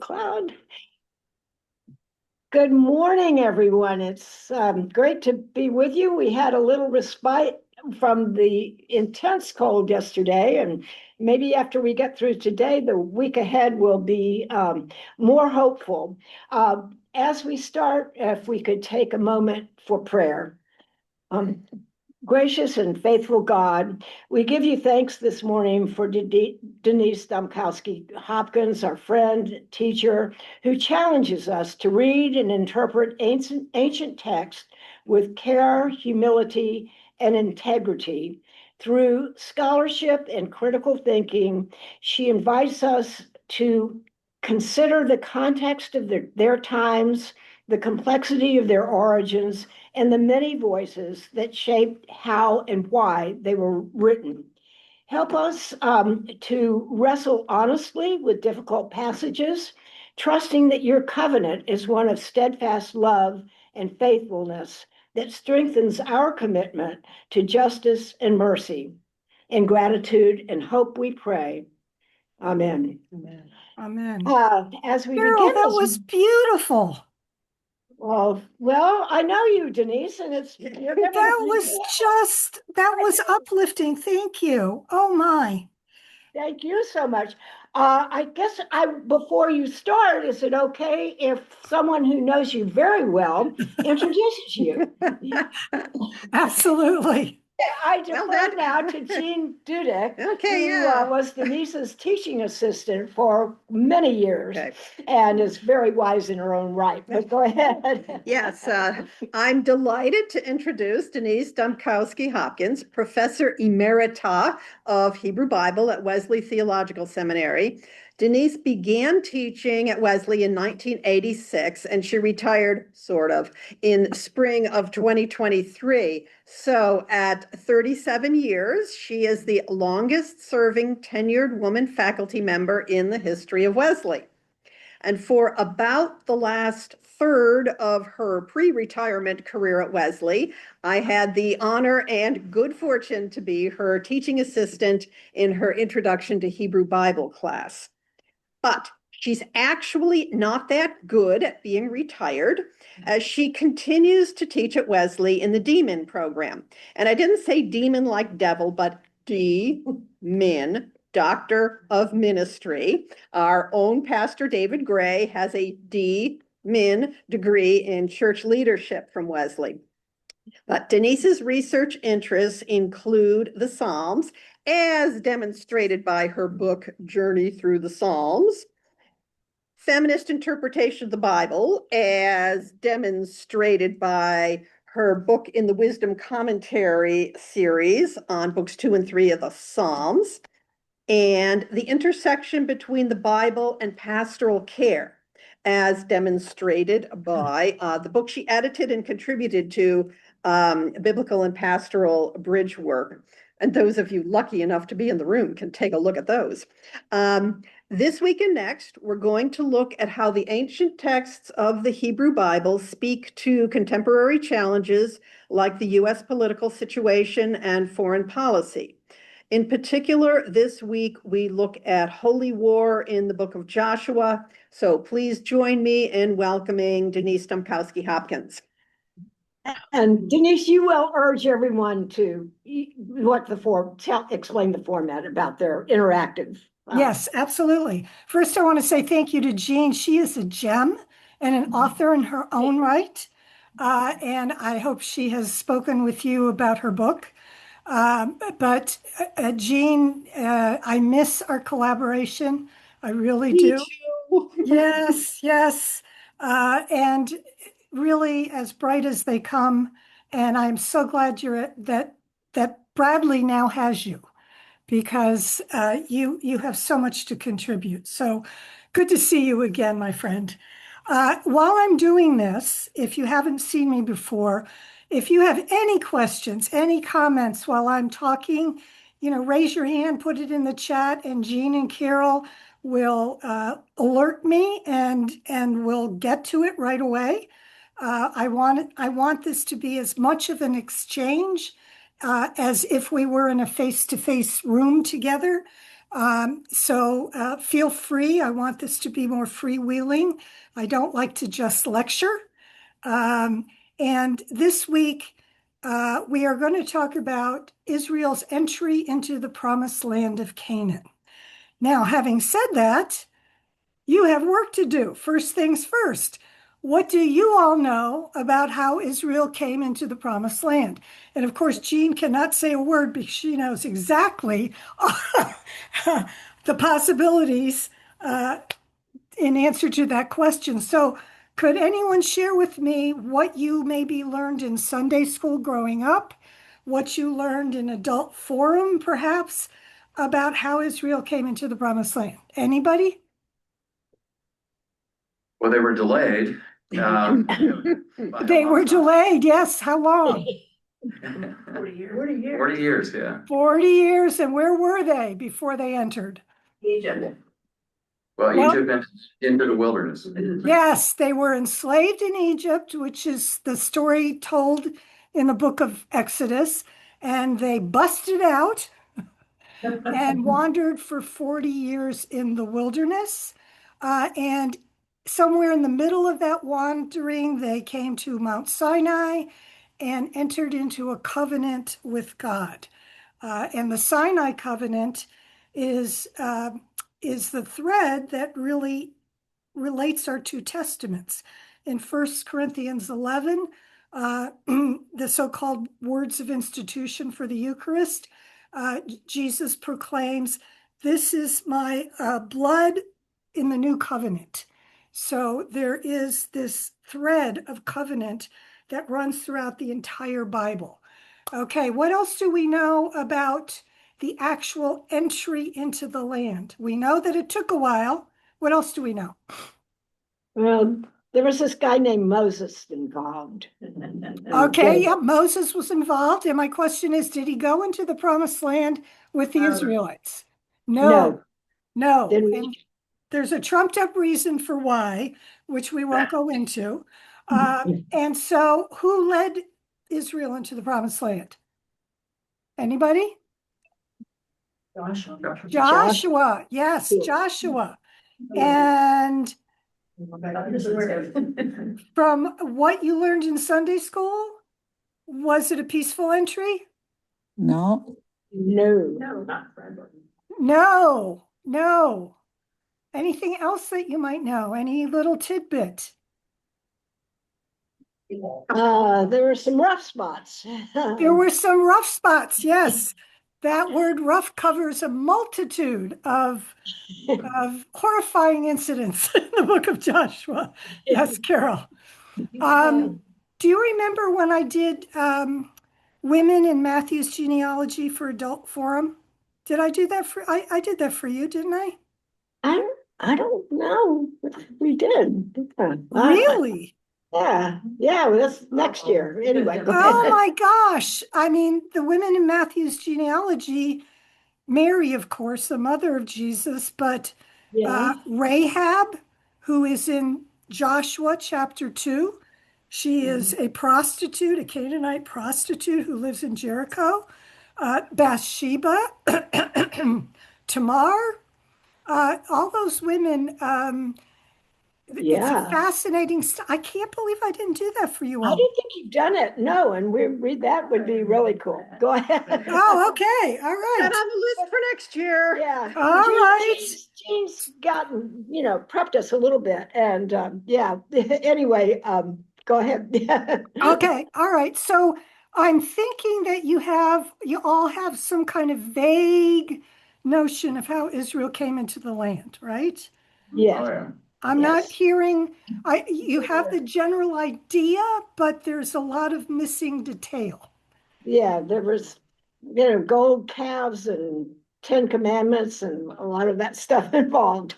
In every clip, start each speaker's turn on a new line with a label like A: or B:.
A: Cloud. Good morning, everyone. It's great to be with you. We had a little respite from the intense cold yesterday, and maybe after we get through today, the week ahead will be more hopeful. As we start, if we could take a moment for prayer. Um, Gracious and faithful God, we give you thanks this morning for Denise Dombkowski Hopkins, our friend, teacher, who challenges us to read and interpret ancient text with care, humility, and integrity. Through scholarship and critical thinking, she invites us to consider the context of their times, the complexity of their origins, and the many voices that shaped how and why they were written. Help us to wrestle honestly with difficult passages, trusting that your covenant is one of steadfast love and faithfulness that strengthens our commitment to justice and mercy. In gratitude and hope we pray. Amen.
B: Amen. Amen.
A: As we
B: Carol,
A: begin
B: that
A: this,
B: was beautiful.
A: well, I know you, Denise, and you're gonna
B: That was uplifting. Thank you. Oh my.
A: thank you so much. I guess before you start, is it okay if someone who knows you very well introduces you?
B: Absolutely.
A: I defer now to Jean Dudek,
C: Okay,
A: who
C: yeah.
A: was Denise's teaching assistant for many years
C: Okay.
A: and is very wise in her own right. But go ahead.
C: Yes, I'm delighted to introduce Denise Dombkowski Hopkins, Professor Emerita of Hebrew Bible at Wesley Theological Seminary. Denise began teaching at Wesley in 1986, and she retired, sort of, in spring of 2023. So at 37 years, she is the longest serving tenured woman faculty member in the history of Wesley. And for about the last third of her pre-retirement career at Wesley, I had the honor and good fortune to be her teaching assistant in her Introduction to Hebrew Bible class. But she's actually not that good at being retired, as she continues to teach at Wesley in the D-Min program. And I didn't say demon like devil, but D-Min, Doctor of Ministry. Our own Pastor David Gray has a D-Min degree in church leadership from Wesley. But Denise's research interests include the Psalms, as demonstrated by her book, Journey Through the Psalms, feminist interpretation of the Bible, as demonstrated by her book in the Wisdom Commentary series on books 2 and 3 of the Psalms, and the intersection between the Bible and pastoral care, as demonstrated by the book she edited and contributed to, Biblical and Pastoral Bridge Work. And those of you lucky enough to be in the room can take a look at those. This week and next, we're going to look at how the ancient texts of the Hebrew Bible speak to contemporary challenges like the U.S. political situation and foreign policy. In particular, this week, we look at holy war in the book of Joshua. So please join me in welcoming Denise Dombkowski Hopkins.
A: And Denise, you will urge everyone to explain the format about their interactive.
B: Yes, absolutely. First, I want to say thank you to Jean. She is a gem and an author in her own right. And I hope she has spoken with you about her book. But Jean, I miss our collaboration. I really do.
C: Too.
B: Yes. And really as bright as they come. And I'm so glad that Bradley now has you, because you have so much to contribute. So good to see you again, my friend. While I'm doing this, if you haven't seen me before, if you have any questions, any comments while I'm talking, raise your hand, put it in the chat, and Jean and Carol will alert me and we'll get to it right away. I want this to be as much of an exchange as if we were in a face-to-face room together. So feel free. I want this to be more freewheeling. I don't like to just lecture. Um, and this week, we are going to talk about Israel's entry into the promised land of Canaan. Now, having said that, you have work to do. First things first. What do you all know about how Israel came into the promised land? And of course, Jean cannot say a word because she knows exactly the possibilities in answer to that question. So, could anyone share with me what you maybe learned in Sunday school growing up, what you learned in adult forum, perhaps, about how Israel came into the promised land? Anybody?
D: Well, they were delayed. By
B: They were delayed, yes. How long?
D: 40 years. 40 years, yeah.
B: 40 years. And where were they before they entered?
D: Egypt.
B: Well-
D: Well, Egypt entered into the wilderness.
B: Yes, they were enslaved in Egypt, which is the story told in the book of Exodus, and they busted out and wandered for 40 years in the wilderness. And somewhere in the middle of that wandering, they came to Mount Sinai and entered into a covenant with God. And the Sinai covenant is the thread that really relates our two testaments. In 1 Corinthians 11, the so-called words of institution for the Eucharist, Jesus proclaims, "This is my blood in the new covenant." So there is this thread of covenant that runs throughout the entire Bible. Okay, what else do we know about the actual entry into the land? We know that it took a while. What else do we know?
A: Well, there was this guy named Moses involved.
B: Okay, yeah, Moses was involved. And my question is, did he go into the promised land with the Israelites? No, no.
A: Didn't-
B: And there's a trumped up reason for why, which we won't go into. And so who led Israel into the promised land? Anybody? Joshua. Yes, Joshua. And from what you learned in Sunday school, was it a peaceful entry?
E: No,
A: No.
B: No, no. Anything else that you might know? Any little tidbit?
A: There were some rough spots.
B: There were some rough spots, yes. That word rough covers a multitude of horrifying incidents in the book of Joshua. Yes, Carol. Do you remember when I did women in Matthew's genealogy for adult forum? Did I do that for, I did that for you, didn't I?
A: I don't know. We did.
B: Really?
A: Yeah, well, that's next year. Anyway, go
B: Oh
A: ahead.
B: my gosh. I mean, the women in Matthew's genealogy, Mary, of course, the mother of Jesus, but
A: Yeah,
B: Rahab, who is in Joshua chapter 2, she is a prostitute, a Canaanite prostitute who lives in Jericho. Bathsheba, Tamar, all those women. It's a
A: yeah.
B: fascinating. I can't believe I didn't do that for you
A: I
B: all.
A: didn't think you've done it. No, and we read that would be really cool. Go ahead.
B: Oh, okay. All
C: Get
B: right.
C: on the list for next year.
A: Yeah.
B: All right.
A: Jean's gotten, prepped us a little bit. And yeah, anyway, go ahead.
B: Okay. All right. So I'm thinking that you all have some kind of vague notion of how Israel came into the land, right?
A: Yeah.
D: Oh, yeah.
B: I'm not
A: Yes.
B: hearing, you have the general idea, but there's a lot of missing detail.
A: Yeah, there was, gold calves and 10 Commandments and a lot of that stuff involved.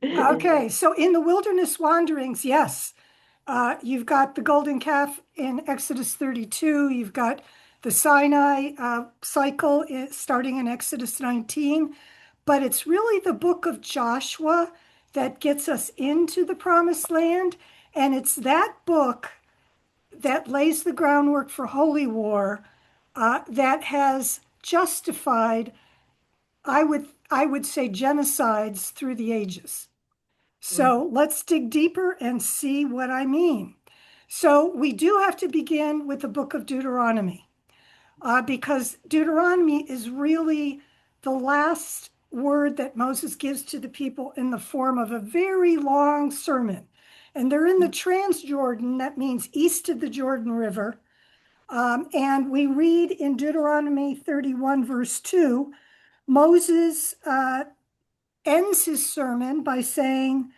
B: Okay. So in the wilderness wanderings, yes, you've got the golden calf in Exodus 32. You've got the Sinai cycle starting in Exodus 19. But it's really the book of Joshua that gets us into the promised land. And it's that book that lays the groundwork for Holy War that has justified, I would I would say, genocides through the ages. So let's dig deeper and see what I mean. So we do have to begin with the book of Deuteronomy, because Deuteronomy is really the last word that Moses gives to the people in the form of a very long sermon. And they're in the Transjordan, that means east of the Jordan River. And we read in Deuteronomy 31, verse 2, Moses ends his sermon by saying,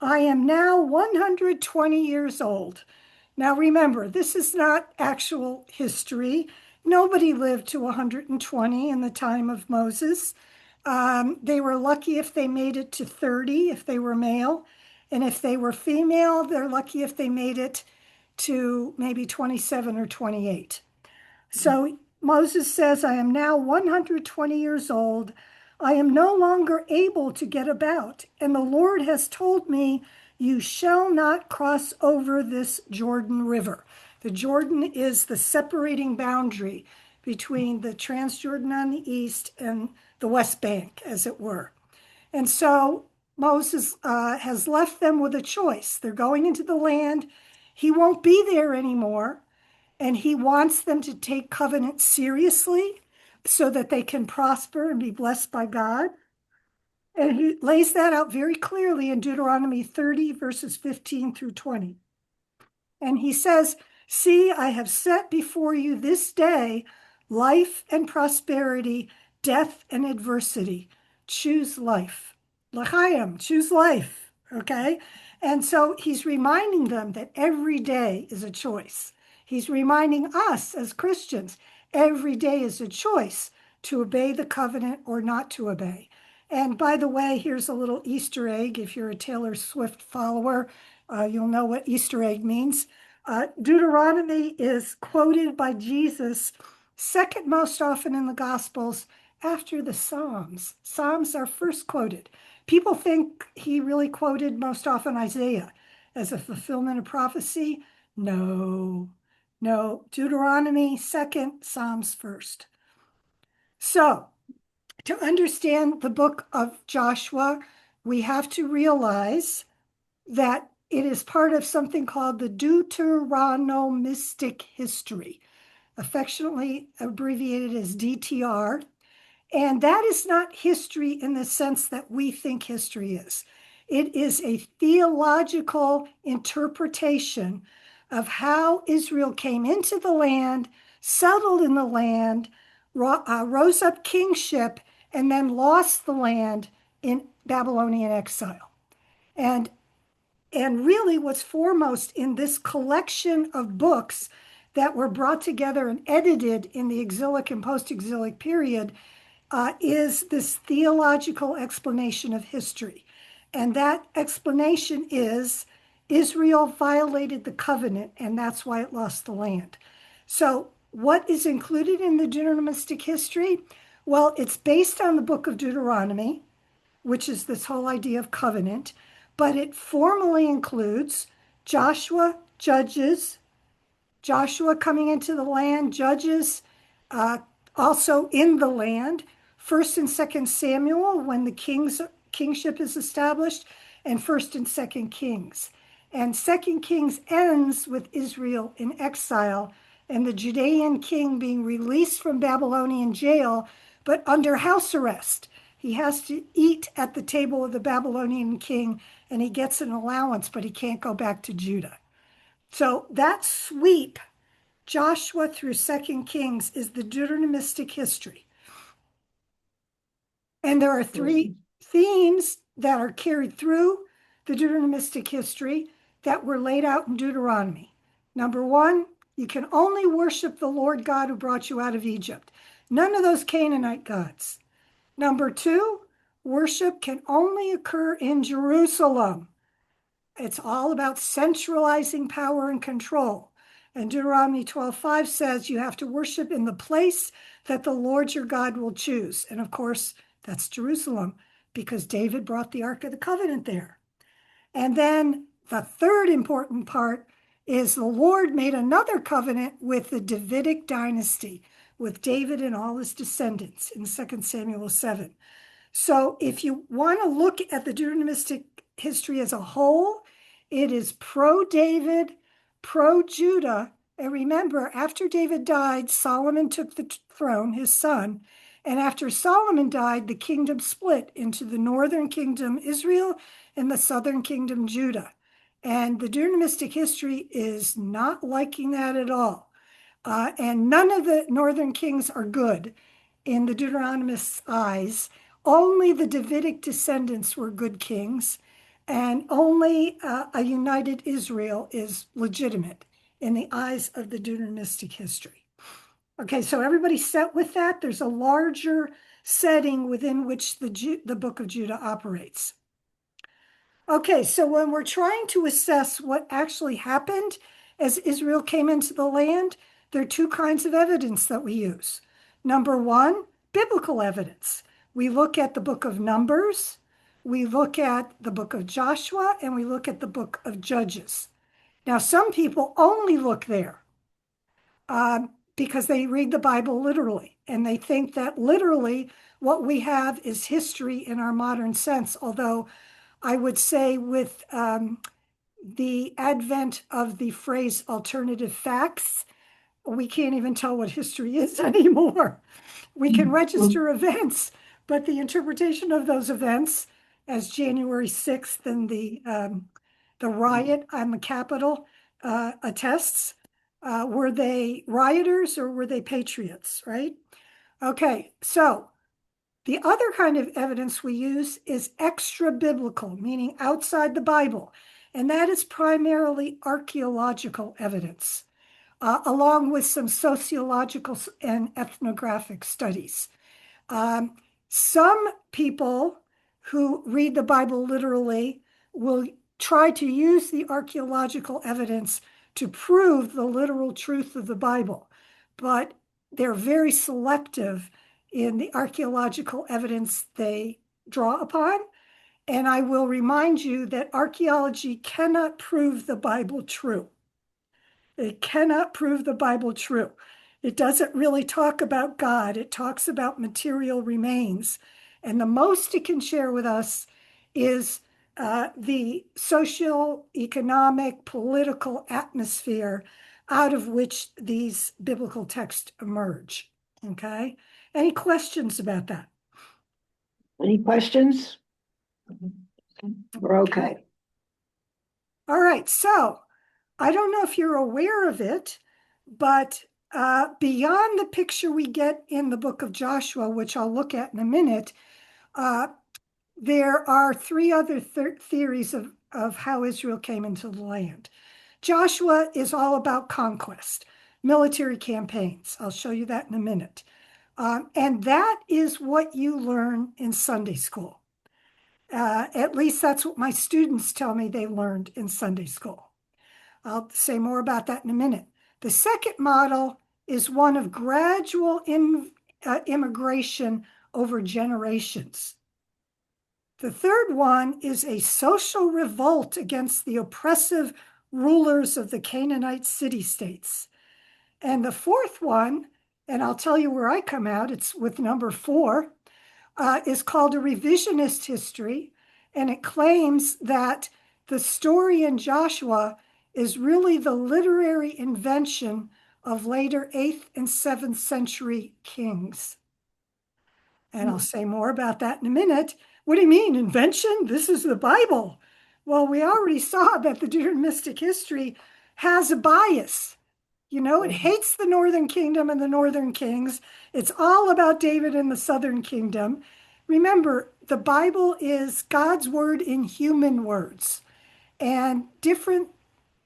B: I am now 120 years old. Now remember, this is not actual history. Nobody lived to 120 in the time of Moses. They were lucky if they made it to 30 if they were male. And if they were female, they're lucky if they made it to maybe 27 or 28. So Moses says, I am now 120 years old. I am no longer able to get about, and the Lord has told me, you shall not cross over this Jordan River. The Jordan is the separating boundary between the Transjordan on the east and the West Bank, as it were. And so Moses has left them with a choice. They're going into the land. He won't be there anymore. And he wants them to take covenant seriously so that they can prosper and be blessed by God. And he lays that out very clearly in Deuteronomy 30, verses 15 through 20. And he says, see, I have set before you this day life and prosperity, death and adversity. Choose life. L'chaim, choose life, okay? And so he's reminding them that every day is a choice. He's reminding us as Christians, every day is a choice to obey the covenant or not to obey. And by the way, here's a little Easter egg. If you're a Taylor Swift follower, you'll know what Easter egg means. Deuteronomy is quoted by Jesus second most often in the Gospels after the Psalms. Psalms are first quoted. People think he really quoted most often Isaiah as a fulfillment of prophecy. No, Deuteronomy second, Psalms first. So, to understand the book of Joshua, we have to realize that it is part of something called the Deuteronomistic history, affectionately abbreviated as DTR. And that is not history in the sense that we think history is. It is a theological interpretation of how Israel came into the land, settled in the land, rose up kingship, and then lost the land in Babylonian exile. And really what's foremost in this collection of books that were brought together and edited in the exilic and post-exilic period is this theological explanation of history. And that explanation is Israel violated the covenant, and that's why it lost the land. So what is included in the Deuteronomistic history? Well, it's based on the book of Deuteronomy, which is this whole idea of covenant, but it formally includes Joshua, Judges, Joshua coming into the land, Judges also in the land, 1st and 2nd Samuel when the kingship is established, and 1st and 2nd Kings. And 2nd Kings ends with Israel in exile and the Judean king being released from Babylonian jail, but under house arrest. He has to eat at the table of the Babylonian king, and he gets an allowance, but he can't go back to Judah. So that sweep, Joshua through 2nd Kings, is the Deuteronomistic history. And there are 3 themes that are carried through the Deuteronomistic history that were laid out in Deuteronomy. Number 1, you can only worship the Lord God who brought you out of Egypt. None of those Canaanite gods. Number 2, worship can only occur in Jerusalem. It's all about centralizing power and control. And Deuteronomy 12:5 says you have to worship in the place that the Lord your God will choose. And of course, that's Jerusalem, because David brought the Ark of the Covenant there. And then the third important part is the Lord made another covenant with the Davidic dynasty, with David and all his descendants in 2 Samuel 7. So if you want to look at the Deuteronomistic history as a whole, it is pro-David, pro-Judah. And remember, after David died, Solomon took the throne, his son. And after Solomon died, the kingdom split into the northern kingdom, Israel, and the southern kingdom, Judah. And the Deuteronomistic history is not liking that at all. And none of the northern kings are good in the Deuteronomist's eyes. Only the Davidic descendants were good kings, and only a united Israel is legitimate in the eyes of the Deuteronomistic history. Okay, so everybody set with that? There's a larger setting within which the book of Judah operates. Okay, so when we're trying to assess what actually happened as Israel came into the land, there are two kinds of evidence that we use. Number one, biblical evidence. We look at the book of Numbers, we look at the book of Joshua, and we look at the book of Judges. Now, some people only look there because they read the Bible literally, and they think that literally what we have is history in our modern sense, although I would say with the advent of the phrase alternative facts, we can't even tell what history is anymore. We can register events, but the interpretation of those events, as January 6th and the riot on the Capitol attests, were they rioters or were they patriots, right? Okay, so the other kind of evidence we use is extra biblical, meaning outside the Bible, and that is primarily archaeological evidence, along with some sociological and ethnographic studies. Some people who read the Bible literally will try to use the archaeological evidence to prove the literal truth of the Bible, but they're very selective in the archaeological evidence they draw upon. And I will remind you that archaeology cannot prove the Bible true. It cannot prove the Bible true. It doesn't really talk about God. It talks about material remains. And the most it can share with us is the social, economic, political atmosphere out of which these biblical texts emerge. Okay? Any questions about that?
A: Any questions? We're okay.
B: All right, so I don't know if you're aware of it, but beyond the picture we get in the book of Joshua, which I'll look at in a minute, there are three other theories of how Israel came into the land. Joshua is all about conquest, military campaigns. I'll show you that in a minute. And that is what you learn in Sunday school. At least that's what my students tell me they learned in Sunday school. I'll say more about that in a minute. The second model is one of gradual immigration over generations. The third one is a social revolt against the oppressive rulers of the Canaanite city-states. And the fourth one, and I'll tell you where I come out, it's with number 4, is called a revisionist history, and it claims that the story in Joshua is really the literary invention of later 8th and 7th century kings. And I'll say more about that in a minute. What do you mean, invention? This is the Bible. Well, we already saw that the Deuteronomistic history has a bias. You know, it hates the northern kingdom and the northern kings. It's all about David and the southern kingdom. Remember, the Bible is God's word in human words, and different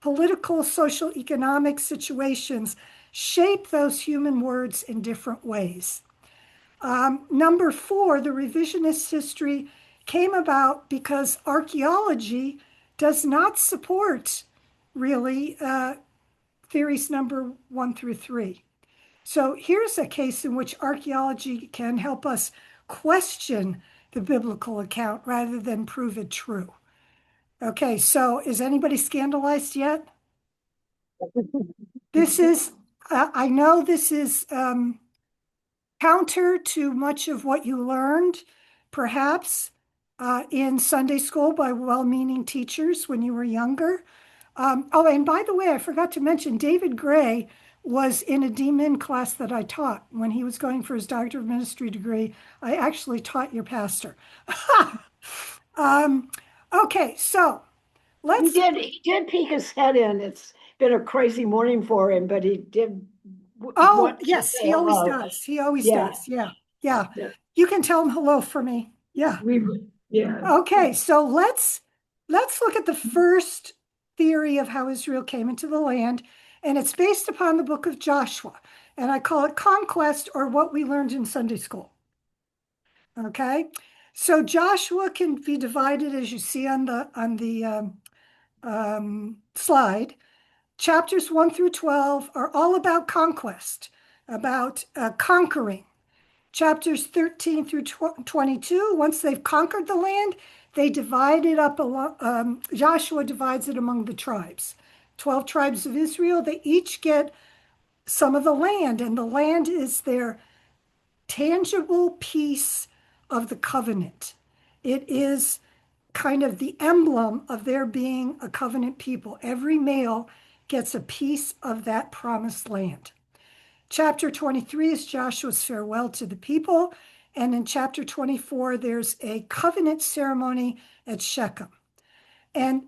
B: political, social, economic situations shape those human words in different ways. Number 4, the revisionist history came about because archaeology does not support really theories number 1 through 3. So here's a case in which archaeology can help us question the biblical account rather than prove it true. Okay, so is anybody scandalized yet? This is, I know this is counter to much of what you learned, perhaps in Sunday school by well-meaning teachers when you were younger. Oh, and by the way, I forgot to mention, David Gray was in a D-Min class that I taught when he was going for his Doctor of Ministry degree. I actually taught your pastor. Okay, so let's.
A: He did peek his head in. It's been a crazy morning for him, but he did.
B: Oh,
A: want to
B: yes,
A: say
B: he always
A: hello.
B: does. He always
A: Yeah.
B: does. Yeah, yeah.
A: Yeah.
B: You can tell him hello for me. Yeah.
A: Yeah.
B: Okay, so let's look at the first theory of how Israel came into the land, and it's based upon the book of Joshua, and I call it conquest, or what we learned in Sunday school. Okay, so Joshua can be divided, as you see on the slide. Chapters 1 through 12 are all about conquest, about conquering. Chapters 13 through 22, once they've conquered the land, they divide it up. Joshua divides it among the tribes. 12 tribes of Israel, they each get some of the land, and the land is their tangible piece of the covenant. It is kind of the emblem of their being a covenant people. Every male gets a piece of that promised land. Chapter 23 is Joshua's farewell to the people. And in chapter 24, there's a covenant ceremony at Shechem. And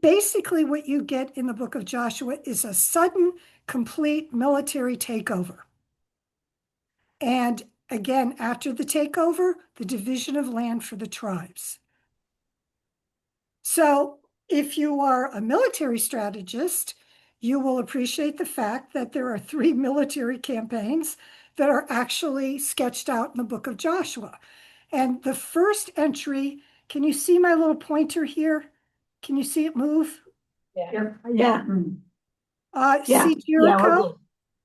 B: basically, what you get in the book of Joshua is a sudden, complete military takeover. And again, after the takeover, the division of land for the tribes. So if you are a military strategist, you will appreciate the fact that there are 3 military campaigns that are actually sketched out in the book of Joshua. And the first entry, can you see my little pointer here? Can you see it move?
A: Yeah. Yeah.
B: See Jericho?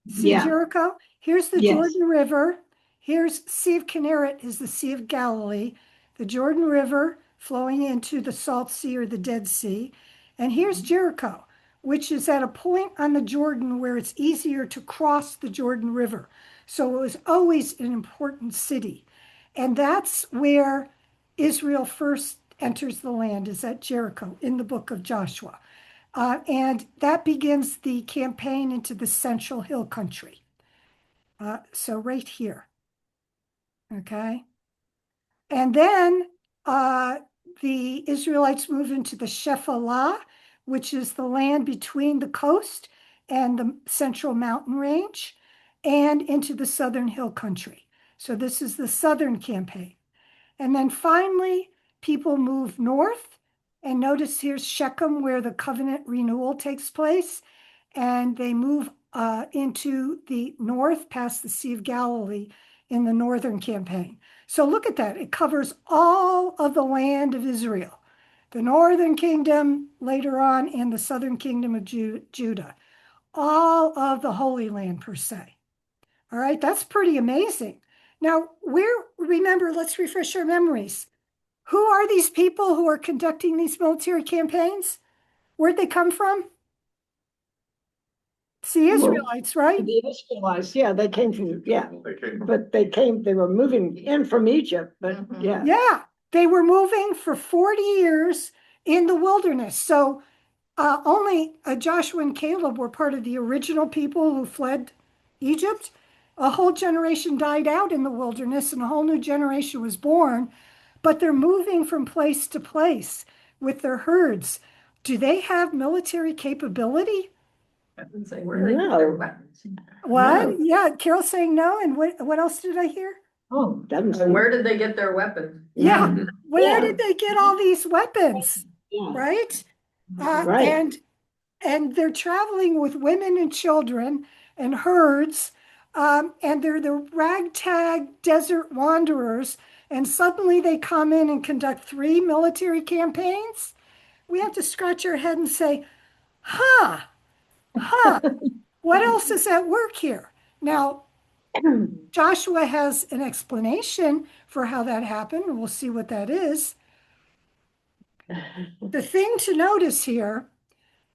B: See
A: Yeah.
B: Jericho? Here's the
A: Yes.
B: Jordan River. Here's Sea of Kinneret is the Sea of Galilee. The Jordan River flowing into the Salt Sea or the Dead Sea. And here's Jericho, which is at a point on the Jordan where it's easier to cross the Jordan River. So it was always an important city. And that's where Israel first enters the land, is at Jericho in the book of Joshua. And that begins the campaign into the Central Hill Country. So right here, okay? And then the Israelites move into the Shephelah, which is the land between the coast and the Central Mountain Range, and into the Southern Hill Country. So this is the Southern campaign. And then finally, people move north. And notice here's Shechem, where the covenant renewal takes place. And they move into the north past the Sea of Galilee in the northern campaign. So look at that. It covers all of the land of Israel, the northern kingdom later on, and the southern kingdom of Judah, all of the Holy Land per se. All right, that's pretty amazing. Now, remember, let's refresh our memories. Who are these people who are conducting these military campaigns? Where'd they come from? It's the Israelites, right?
A: The Israelites, yeah, they came from, yeah,
D: But
A: they were moving in from Egypt, but yeah.
B: Yeah, they were moving for 40 years in the wilderness. So only Joshua and Caleb were part of the original people who fled Egypt. A whole generation died out in the wilderness and a whole new generation was born, but they're moving from place to place with their herds. Do they have military capability?
A: No.
B: What?
A: No.
B: Yeah, Carol's saying no. And what else did I hear?
A: Oh, doesn't
E: So where did they get their weapons?
B: Yeah, where
A: Yeah.
B: did they get all these weapons?
A: Yeah.
B: Right?
A: Right.
B: And they're traveling with women and children and herds, and they're the ragtag desert wanderers, and suddenly they come in and conduct 3 military campaigns. We have to scratch our head and say, huh, what else is at work here? Now, Joshua has an explanation for how that happened, and we'll see what that is. The thing to notice here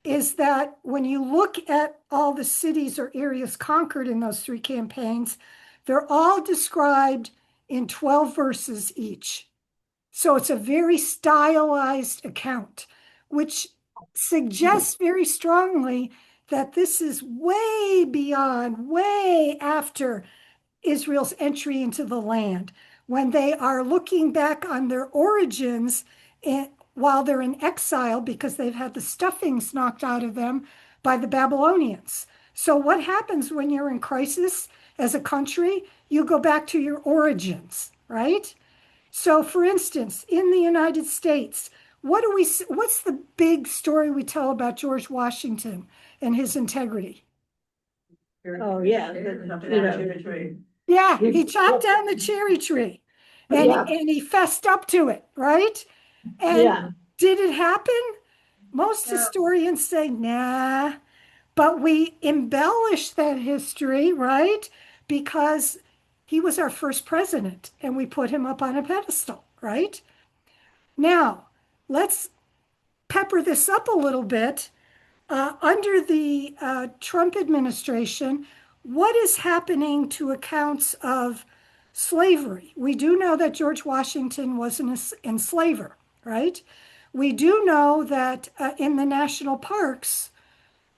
B: is that when you look at all the cities or areas conquered in those 3 campaigns, they're all described in 12 verses each. So it's a very stylized account, which suggests very strongly that this is way beyond, way after Israel's entry into the land, when they are looking back on their origins while they're in exile because they've had the stuffings knocked out of them by the Babylonians. So what happens when you're in crisis as a country? You go back to your origins, right? So for instance, in the United States, what's the big story we tell about George Washington and his integrity?
A: Oh, yeah.
B: Yeah, he chopped down the cherry tree and,
A: Yeah.
B: and he fessed up to it, right? And
A: Yeah.
B: did it happen? Most historians say, nah, but we embellish that history, right? Because he was our first president and we put him up on a pedestal, right? Now, let's pepper this up a little bit. Under the Trump administration, what is happening to accounts of slavery? We do know that George Washington was an enslaver, right? We do know that in the national parks,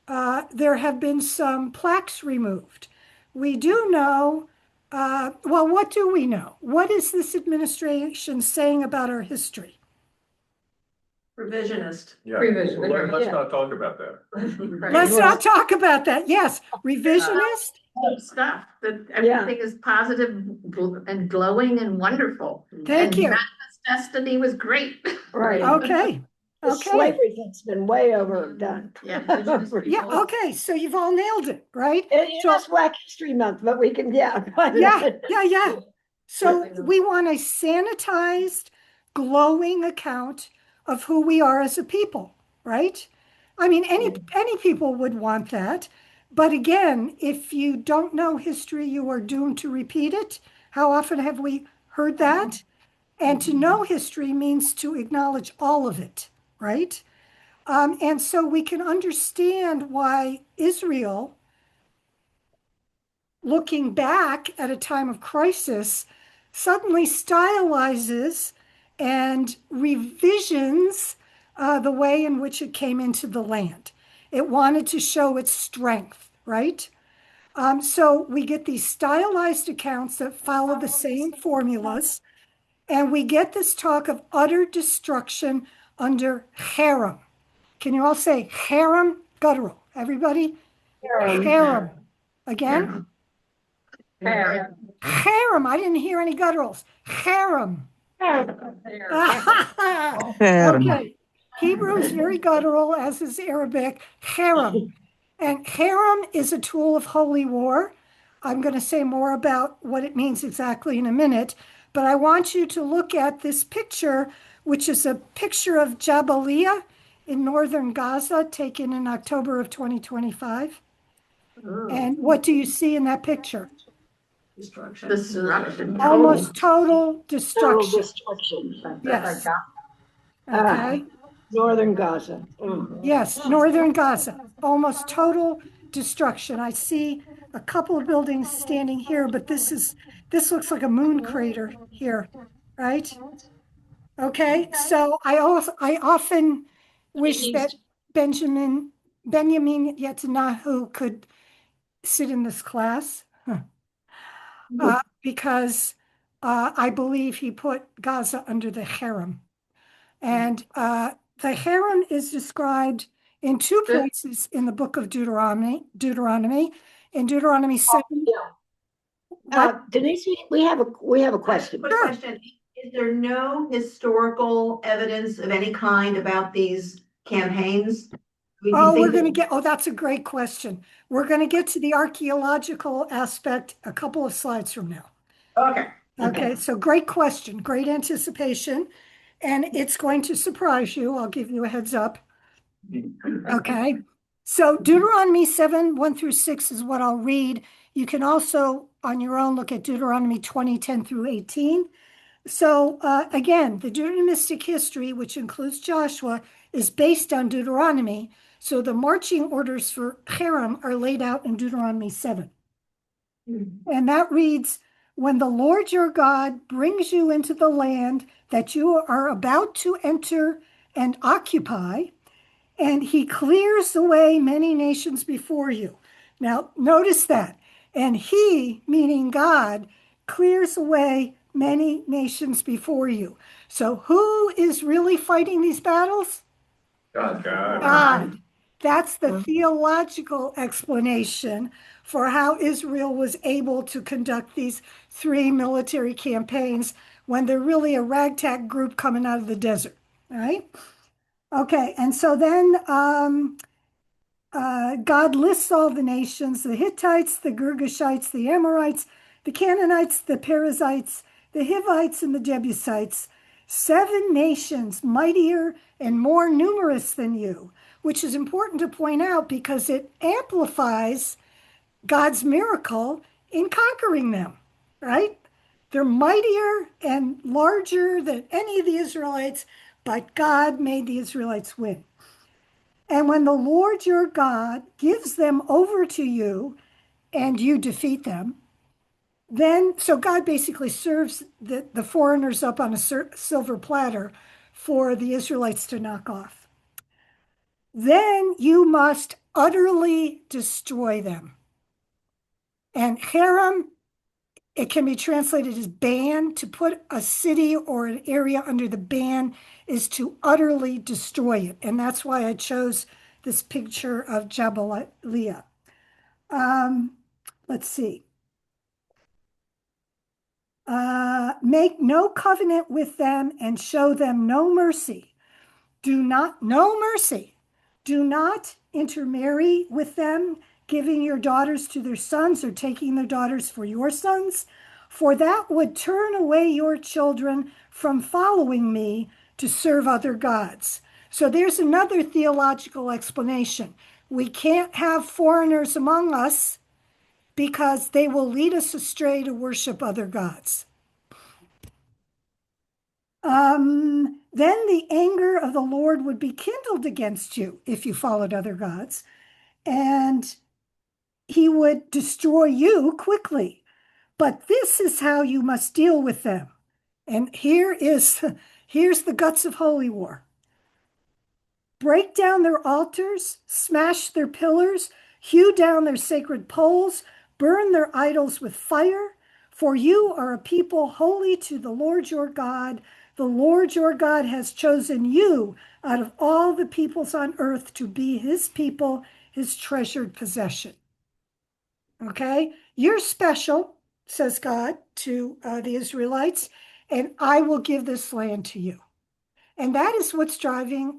B: there have been some plaques removed. We do know, well, what do we know? What is this administration saying about our history?
E: Revisionist.
F: Yeah,
E: Revisionist.
F: let's not talk about that.
B: Let's not talk about that. Yes, revisionist.
E: Stuff that everything is positive and glowing and wonderful.
B: Thank you.
E: Manifest Destiny was great.
A: Right.
B: Okay.
A: The
B: Okay.
A: slavery thing's been way overdone.
E: Yeah.
B: Yeah. Okay. So you've all nailed it, right?
A: It
B: So-
A: is Black History Month, but we can, yeah.
B: Yeah. So we want a sanitized, glowing account of who we are as a people, right? I mean, any people would want that. But again, if you don't know history, you are doomed to repeat it. How often have we heard that? And to know history means to acknowledge all of it, right? And so we can understand why Israel, looking back at a time of crisis, suddenly stylizes and revisions the way in which it came into the land. It wanted to show its strength, right? So we get these stylized accounts that follow the same formulas, and we get this talk of utter destruction under harem. Can you all say harem? Guttural. Everybody? Harem. Again? Harem. I didn't hear any gutturals. Harem. Okay. Hebrew is very guttural, as is Arabic. Harem. And harem is a tool of holy war. I'm going to say more about what it means exactly in a minute, but I want you to look at this picture, which is a picture of Jabalia in northern Gaza, taken in October of 2025. And what do you see in that picture?
E: Destruction.
B: Almost total
A: Total
B: destruction.
A: destruction.
B: Yes.
A: Ah.
B: Okay.
A: Northern Gaza. Mm.
B: Yes, northern Gaza. Almost total destruction. I see a couple of buildings standing here, but this looks like a moon crater here, right? Okay, so I often wish that Benjamin Netanyahu could sit in this class because I believe he put Gaza under the harem. And the harem is described in two places in the book of Deuteronomy. In Deuteronomy 7.
A: Denise, we have a question.
E: Quick question. Is there no historical evidence of any kind about these campaigns?
B: That's a great question. We're going to get to the archaeological aspect a couple of slides from now. Okay, so great question, great anticipation, and it's going to surprise you. I'll give you a heads up. Okay, so Deuteronomy 7, 1 through 6 is what I'll read. You can also, on your own, look at Deuteronomy 20, 10 through 18. So again, the Deuteronomistic history, which includes Joshua, is based on Deuteronomy. So the marching orders for harem are laid out in Deuteronomy 7. And that reads, when the Lord your God brings you into the land that you are about to enter and occupy, and he clears away many nations before you. Now, notice that. And he, meaning God, clears away many nations before you. So who is really fighting these battles?
D: God.
B: God. That's the theological explanation for how Israel was able to conduct these 3 military campaigns when they're really a ragtag group coming out of the desert, right? Okay, and so then God lists all the nations: the Hittites, the Girgashites, the Amorites, the Canaanites, the Perizzites, the Hivites, and the Jebusites. 7 nations mightier and more numerous than you, which is important to point out because it amplifies God's miracle in conquering them, right? They're mightier and larger than any of the Israelites, but God made the Israelites win. And when the Lord your God gives them over to you and you defeat them, then, so God basically serves the foreigners up on a silver platter for the Israelites to knock off. Then you must utterly destroy them. And Haram, it can be translated as ban. To put a city or an area under the ban is to utterly destroy it. And that's why I chose this picture of Jabalia. Let's see. Make no covenant with them and show them no mercy. No mercy. Do not intermarry with them, giving your daughters to their sons or taking their daughters for your sons, for that would turn away your children from following me to serve other gods. So there's another theological explanation. We can't have foreigners among us because they will lead us astray to worship other gods. Then the anger of the Lord would be kindled against you if you followed other gods, and he would destroy you quickly. But this is how you must deal with them. And here's the guts of holy war. Break down their altars, smash their pillars, hew down their sacred poles, burn their idols with fire, for you are a people holy to the Lord your God. The Lord your God has chosen you out of all the peoples on earth to be his people, his treasured possession. Okay? You're special, says God to the Israelites, and I will give this land to you. And that is what's driving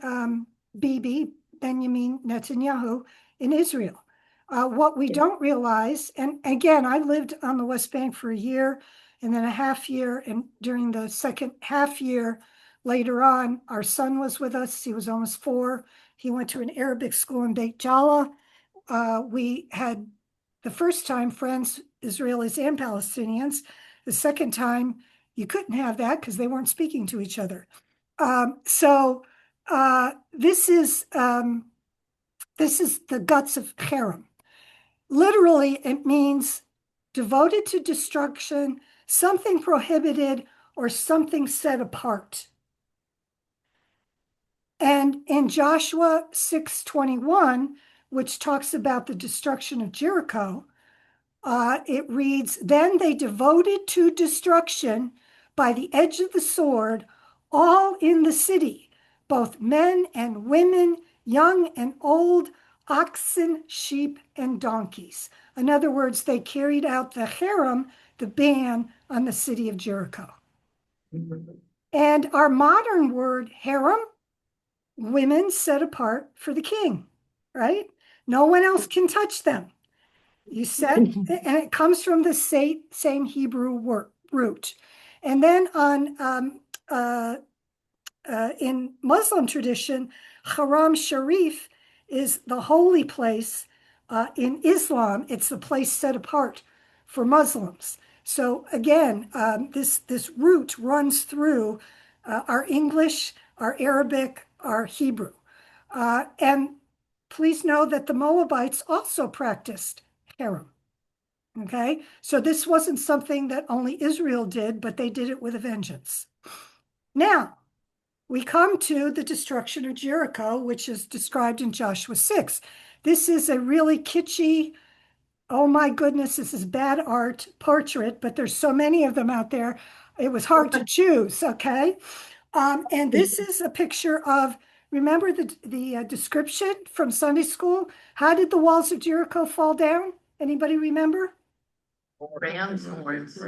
B: Bibi, Benjamin Netanyahu, in Israel. What we don't realize, and again, I lived on the West Bank for a year and then a half year, and during the second half year, later on, our son was with us. He was almost 4. He went to an Arabic school in Beit Jala. We had the first time friends, Israelis and Palestinians. The second time, you couldn't have that because they weren't speaking to each other. This is the guts of Haram. Literally, it means devoted to destruction, something prohibited, or something set apart. And in Joshua 6:21, which talks about the destruction of Jericho, it reads, "Then they devoted to destruction by the edge of the sword all in the city, both men and women, young and old, oxen, sheep, and donkeys." In other words, they carried out the Haram, the ban on the city of Jericho. And our modern word harem, women set apart for the king, right? No one else can touch them. You set, and it comes from the same Hebrew root. And then in Muslim tradition, Haram Sharif is the holy place. In Islam, it's the place set apart for Muslims. So again, this root runs through our English, our Arabic, our Hebrew. And please know that the Moabites also practiced harem. Okay, so this wasn't something that only Israel did, but they did it with a vengeance. Now, we come to the destruction of Jericho, which is described in Joshua 6. This is a really kitschy, oh my goodness, this is bad art portrait, but there's so many of them out there. It was hard to choose, okay? And this is a picture of, remember the description from Sunday school? How did the walls of Jericho fall down? Anybody remember?
E: Ram's horns.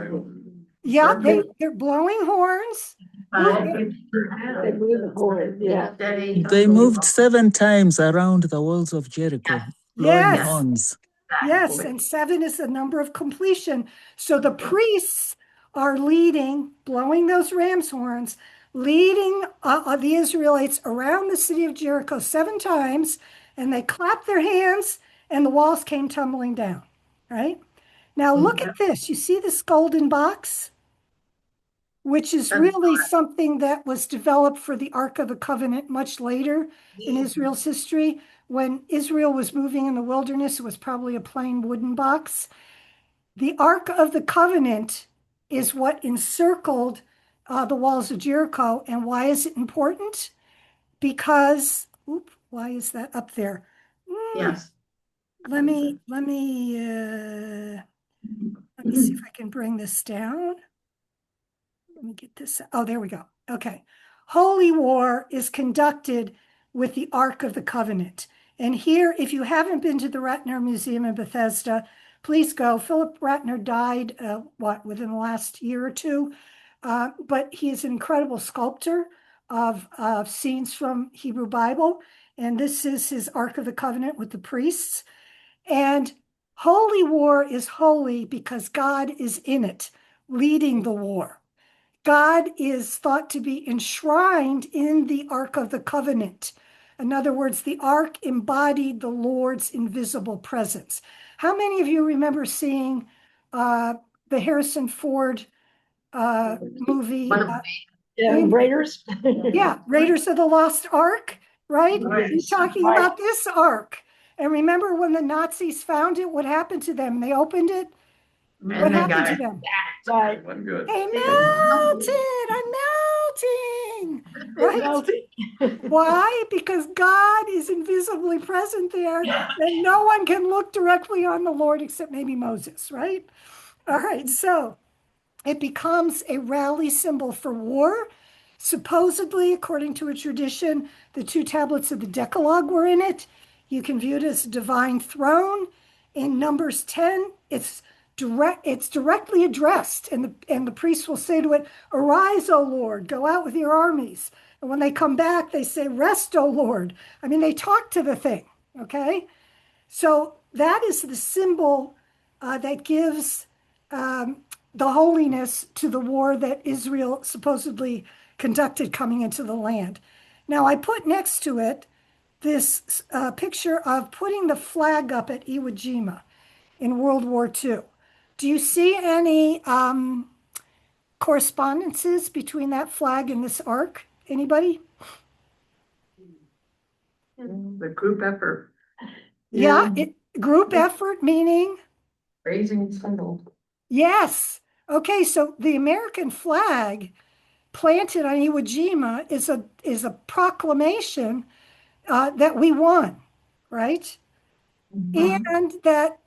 B: Yeah, they're blowing horns.
A: They blew the horn, yeah.
F: They moved 7 times around the walls of Jericho, blowing
B: Yes.
F: horns.
B: Yes, and 7 is the number of completion. So the priests are leading, blowing those ram's horns, leading the Israelites around the city of Jericho 7 times, and they clapped their hands, and the walls came tumbling down, right? Now look at this. You see this golden box? Which is really something that was developed for the Ark of the Covenant much later in Israel's history. When Israel was moving in the wilderness, it was probably a plain wooden box. The Ark of the Covenant is what encircled the walls of Jericho. And why is it important? Because, why is that up there?
E: Yes.
B: Let me see if I can bring this down. Let me get this. Oh, there we go. Okay. Holy war is conducted with the Ark of the Covenant. And here, if you haven't been to the Ratner Museum in Bethesda, please go. Philip Ratner died, within the last year or two? But he is an incredible sculptor of scenes from Hebrew Bible. And this is his Ark of the Covenant with the priests. And holy war is holy because God is in it, leading the war. God is thought to be enshrined in the Ark of the Covenant. In other words, the Ark embodied the Lord's invisible presence. How many of you remember seeing the Harrison Ford movie?
A: Raiders?
B: Yeah, Raiders of the Lost Ark, right? You're talking about this Ark. And remember when the Nazis found it, what happened to them? They opened it. What happened to them?
A: Right.
D: Wasn't good.
B: They melted. I'm melting. Right? Why? Because God is invisibly present there, and no one can look directly on the Lord except maybe Moses, right? All right, so it becomes a rally symbol for war. Supposedly, according to a tradition, the 2 tablets of the Decalogue were in it. You can view it as a divine throne. In Numbers 10, it's directly addressed, and the priest will say to it, "Arise, O Lord, go out with your armies." And when they come back, they say, "Rest, O Lord." I mean, they talk to the thing, okay? So that is the symbol that gives the holiness to the war that Israel supposedly conducted coming into the land. Now, I put next to it this picture of putting the flag up at Iwo Jima in World War II. Do you see any correspondences between that flag and this ark? Anybody?
E: The group effort.
B: Yeah, group effort meaning?
E: Raising symbol.
B: Yes. Okay, so the American flag planted on Iwo Jima is a proclamation that we won, right? And that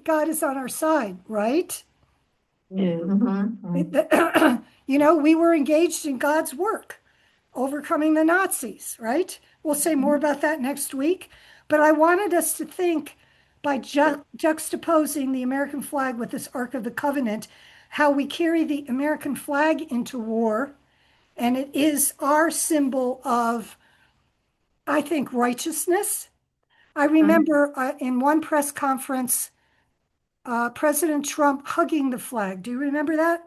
B: God is on our side, right? You know, we were engaged in God's work, overcoming the Nazis, right? We'll say more about that next week. But I wanted us to think by juxtaposing the American flag with this Ark of the Covenant, how we carry the American flag into war. And it is our symbol of, I think, righteousness. I remember in one press conference, President Trump hugging the flag. Do you remember that?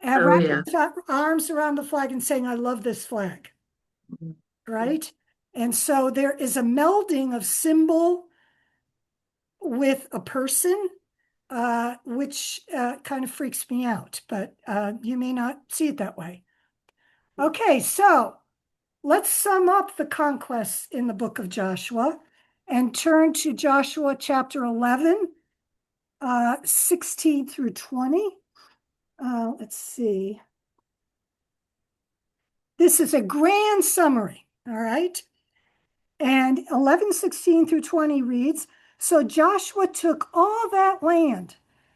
B: And wrapping his arms around the flag and saying, "I love this flag." Right? And so there is a melding of symbol with a person, which kind of freaks me out, but you may not see it that way. Okay, so let's sum up the conquests in the book of Joshua and turn to Joshua chapter 11. 16 through 20. Let's see. This is a grand summary, all right? And 11:16 through 20 reads, so Joshua took all that land,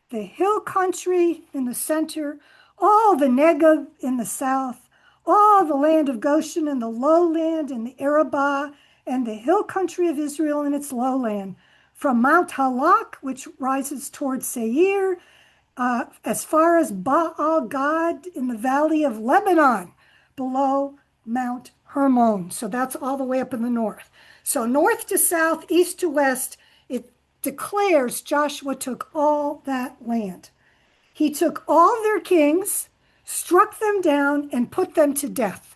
B: the hill country in the center, all the Negev in the south, all the land of Goshen and the lowland and the Arabah and the hill country of Israel and its lowland, from Mount Halak, which rises towards Seir, as far as Baal Gad in the valley of Lebanon, below Mount Hermon. So that's all the way up in the north. So north to south, east to west, it declares Joshua took all that land. He took all their kings, struck them down, and put them to death.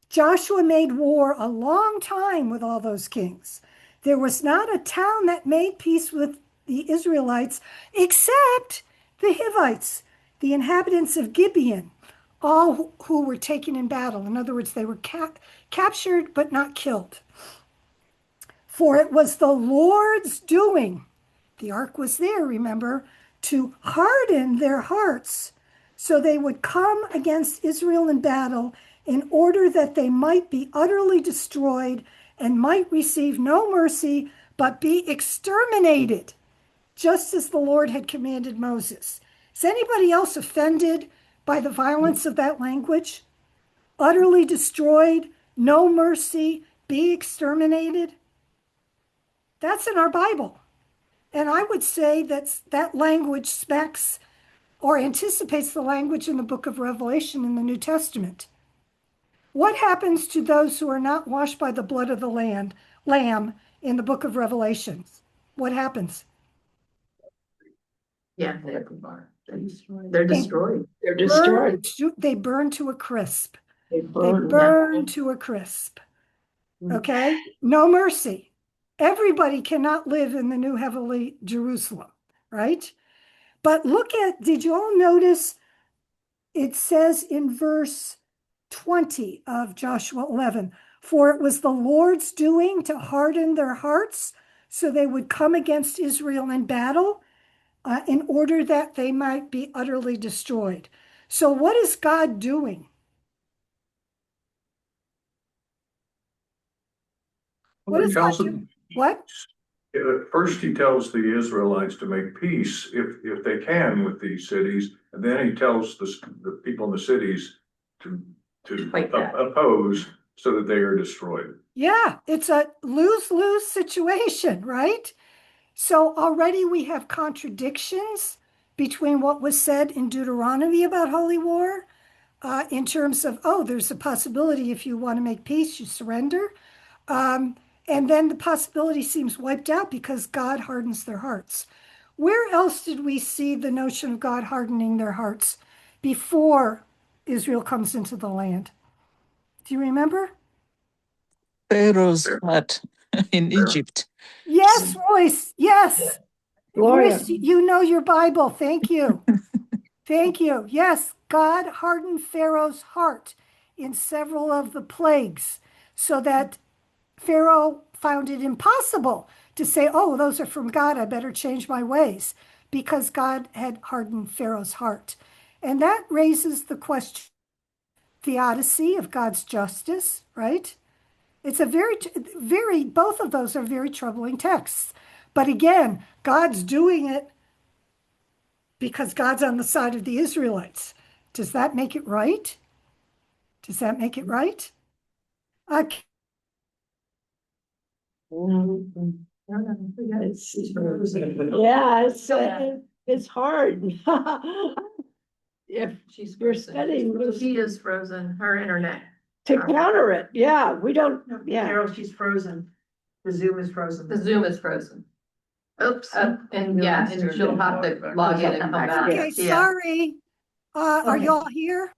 B: Joshua made war a long time with all those kings. There was not a town that made peace with the Israelites except the Hivites, the inhabitants of Gibeon, all who were taken in battle. In other words, they were captured but not killed. For it was the Lord's doing. The ark was there, remember, to harden their hearts so they would come against Israel in battle in order that they might be utterly destroyed and might receive no mercy but be exterminated, just as the Lord had commanded Moses. Is anybody else offended by the violence of that language? Utterly destroyed, no mercy, be exterminated? That's in our Bible. And I would say that language specs or anticipates the language in the book of Revelation in the New Testament. What happens to those who are not washed by the blood of the lamb in the book of Revelation? What happens?
E: Yeah, they're destroyed. They're
A: destroyed.
B: They burn to a crisp.
A: They
B: They burn to a crisp. Okay? No mercy. Everybody cannot live in the new heavenly Jerusalem, right? But look at, did you all notice it says in verse 20 of Joshua 11, for it was the Lord's doing to harden their hearts so they would come against Israel in battle in order that they might be utterly destroyed. So what is God doing? What is God doing? What?
G: First, he tells the Israelites to make peace if they can with these cities, and then he tells the people in the cities to oppose so that they are destroyed.
B: Yeah, it's a lose-lose situation, right? So already we have contradictions between what was said in Deuteronomy about holy war, in terms of, oh, there's a possibility if you want to make peace, you surrender. And then the possibility seems wiped out because God hardens their hearts. Where else did we see the notion of God hardening their hearts before Israel comes into the land? Do you remember?
F: Pharaoh's hut in Egypt.
B: Yes, Royce. Yes.
A: Gloria.
B: Royce, you know your Bible. Thank you. Thank you. Yes, God hardened Pharaoh's heart in several of the plagues so that Pharaoh found it impossible to say, oh, those are from God, I better change my ways, because God had hardened Pharaoh's heart. And that raises the question, theodicy of God's justice, right? It's a both of those are very troubling texts. But again, God's doing it because God's on the side of the Israelites. Does that make it right? Does that make it right?
A: It's hard. If
E: She's
A: you're
E: frozen.
A: studying
E: She is frozen, her internet.
A: to counter it, yeah, we don't, yeah.
E: Carol, she's frozen. The Zoom is frozen. The Zoom is frozen. Oops. And yeah, and she'll have to log in and come back.
B: Okay, sorry. Are y'all here?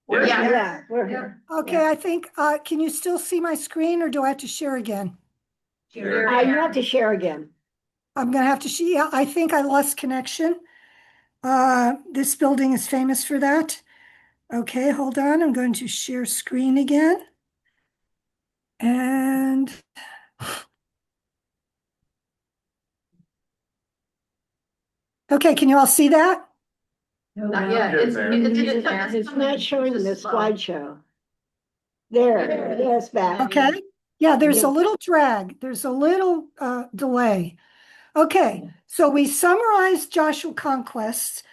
A: Yeah, we're here.
B: Okay, I think, can you still see my screen or do I have to share again?
A: You have to share again.
B: I'm going to have to share. I think I lost connection. This building is famous for that. Okay, hold on. I'm going to share screen again. And Okay, can you all see that?
E: Not yet.
A: It's not showing the slideshow. There, it's back.
B: Okay, yeah, there's a little drag. There's a little delay. Okay, so we summarized Joshua Conquests,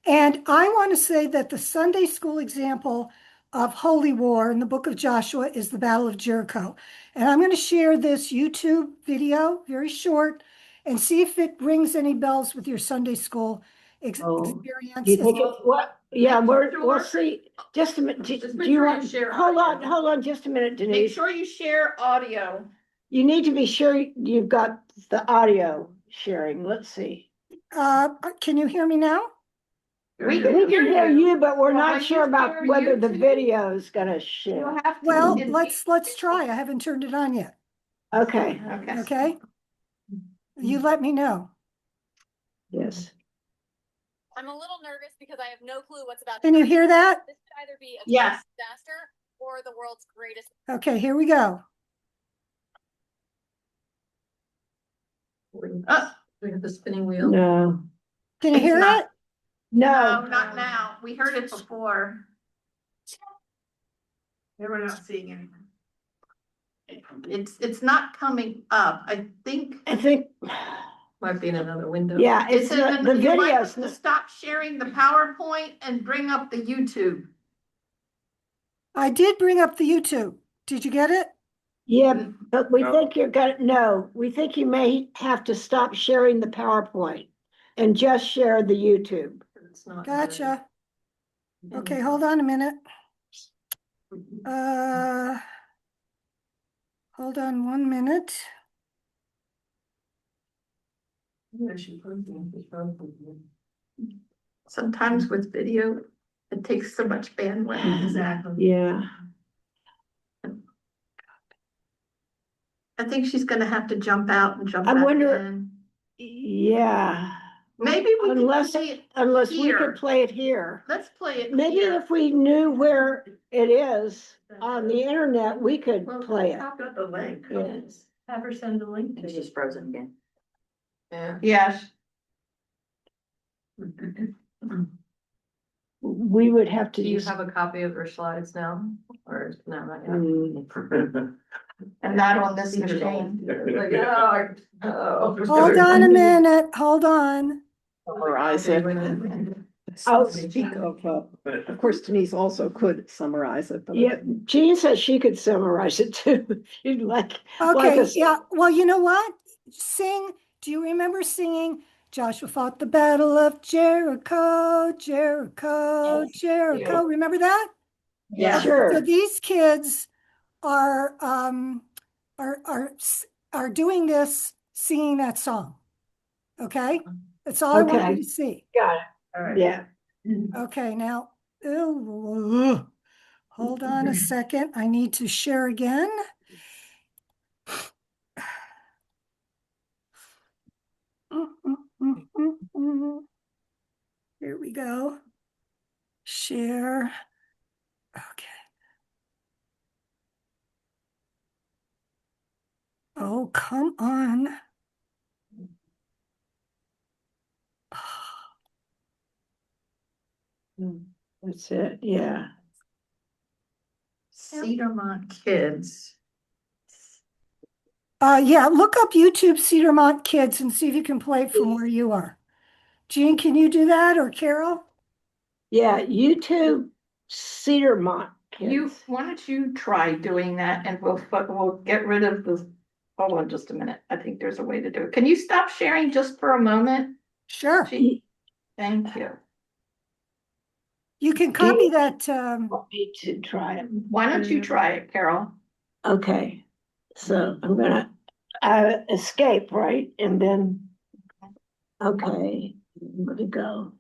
B: and I want to say that the Sunday school example of Holy War in the book of Joshua is the Battle of Jericho. And I'm going to share this YouTube video, very short, and see if it rings any bells with your Sunday school experience.
A: You think what? Yeah, we'll see. Just a minute. Do you want, hold on just a minute,
E: Make
A: Denise.
E: sure you share audio.
A: You need to be sure you've got the audio sharing. Let's see.
B: Can you hear me now?
A: We can hear you, but we're
E: Well,
A: not
E: when
A: sure
E: you
A: about
E: share
A: whether the
E: YouTube,
A: video is gonna share.
E: You'll have to.
B: Well, let's try. I haven't turned it on yet.
A: Okay,
B: Okay? You let me know.
A: yes.
H: I'm a little nervous because I have no clue what's about.
B: Can you hear that?
H: This could either be a
E: Yes.
H: disaster or the world's greatest.
B: Okay, here we go.
E: We have the spinning wheel.
A: No,
B: Can you
E: It's
B: hear
E: not.
B: it?
A: no.
E: Not now. We heard it before. We're not seeing anything. It's not coming up. I think.
A: Might be in another window.
E: Yeah,
A: It's
E: the
A: the
E: might have
A: videos.
E: to stop sharing the PowerPoint and bring up the YouTube.
B: I did bring up the YouTube. Did you get it?
A: Yeah, but we
G: No.
A: think we think you may have to stop sharing the PowerPoint and just share the YouTube.
E: It's not.
B: Gotcha. Okay, hold on a minute. Hold on 1 minute.
E: Sometimes with video, it takes so much bandwidth. Exactly.
A: Yeah.
E: I think she's gonna have to jump out and jump
A: I
E: back
A: wonder-
E: in.
A: Yeah,
E: Maybe we can
A: unless
E: play it
A: we
E: here.
A: could play it here.
E: Let's play it
A: Maybe
E: here.
A: if we knew where it is on the internet, we could
E: Well,
A: play it.
E: I've got the link.
A: Yes.
E: Have her send the link.
H: It's just frozen again.
E: Yeah. Yes.
A: We would have to
E: Do you
A: just.
E: have a copy of her slides now, or no, not yet?
A: Mm.
E: And not on this machine. Like,
B: Hold on a minute. Hold on.
I: Summarize it.
A: Oh.
I: Speak of course, Denise also could summarize it. But
A: Yeah, Jean says she could summarize it too. If you'd like.
B: Okay, yeah. Well, you know what? Do you remember singing Joshua fought the battle of Jericho, Jericho, Jericho? Remember that?
A: Yeah,
B: So
A: sure.
B: these kids are doing this, singing that song. Okay, that's all I want you to see.
A: Got it.
E: All right.
A: Yeah.
B: Okay, now, hold on a second. I need to share again. Here we go. Share. Okay. Oh, come on.
A: That's it, yeah.
E: Cedarmont Kids.
B: Yeah, look up YouTube Cedarmont Kids and see if you can play it from where you are. Jean, can you do that, or Carol?
A: Yeah, YouTube Cedarmont Kids.
E: Why don't you try doing that, and we'll get rid of the, hold on just a minute. I think there's a way to do it. Can you stop sharing just for a moment?
B: Sure.
E: Thank you.
B: You can copy that.
A: Want me to try it?
E: Why don't you try it, Carol?
A: Okay, so I'm gonna escape, right? And then, okay, where'd it go?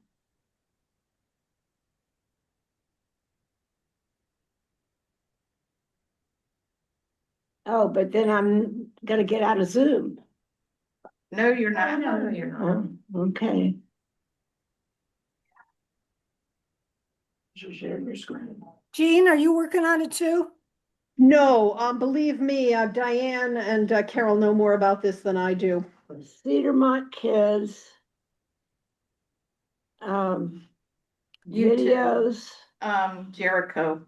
A: Oh, but then I'm gonna get out of Zoom.
E: No, you're not. No, you're not.
A: Oh, okay. Share your screen.
B: Jean, are you working on it too?
I: no, believe me, Diane and Carol know more about this than I do.
A: Cedarmont Kids.
E: YouTube.
A: videos.
E: Jericho.